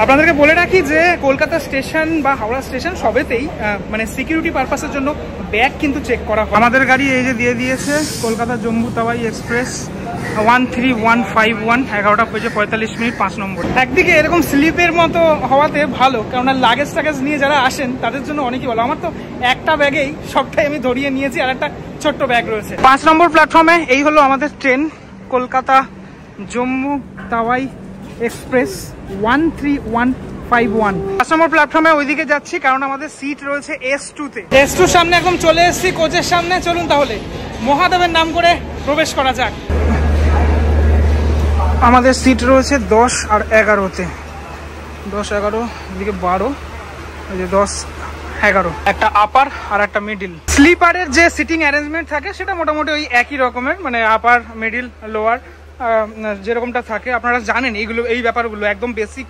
আপনাদেরকে বলে রাখি যে কলকাতা স্টেশন বা হাওড়া স্টেশন সবেতেই মানে সিকিউরিটি পারপাসের জন্য ব্যাগ কিন্তু চেক করা হয়। আমাদের গাড়ি এই যে দিয়ে দিয়েছে কলকাতা জম্মু তাওয়াই এক্সপ্রেস 13151, 11টা বেজে 45 মিনিট, 5 নম্বর। একদিকে এরকম স্লিপের মতো হওয়াতে ভালো, কেননা লাগেজ টাগেজ নিয়ে যারা আসেন তাদের জন্য অনেকই ভালো। আমার তো একটা ব্যাগেই সবটাই আমি ধরিয়ে নিয়েছি, আর একটা ছোট্ট ব্যাগ রয়েছে। 5 নম্বর প্ল্যাটফর্মে এই হলো আমাদের ট্রেন, কলকাতা জম্মু তাওয়াই এক্সপ্রেস 13151। 5 নম্বর প্ল্যাটফর্মে ওইদিকে যাচ্ছি কারণ আমাদের সিট রয়েছে S2 তে। S2 সামনে এখন চলে এসেছি কোচের সামনে। চলুন তাহলে মহাদেবের নাম করে প্রবেশ করা যাক। আমাদের সিট রয়েছে 10 আর 11তে, 10 11 এদিকে 12, এই যে 10 11, একটা আপার আর একটা মিডিল। স্লিপারের যে সিটিং অ্যারেঞ্জমেন্ট থাকে সেটা মোটামুটি ওই একই রকমের, মানে আপার মিডিল লোয়ার যেরকমটা থাকে আপনারা জানেন। এইগুলো এই ব্যাপারগুলো একদম বেসিক।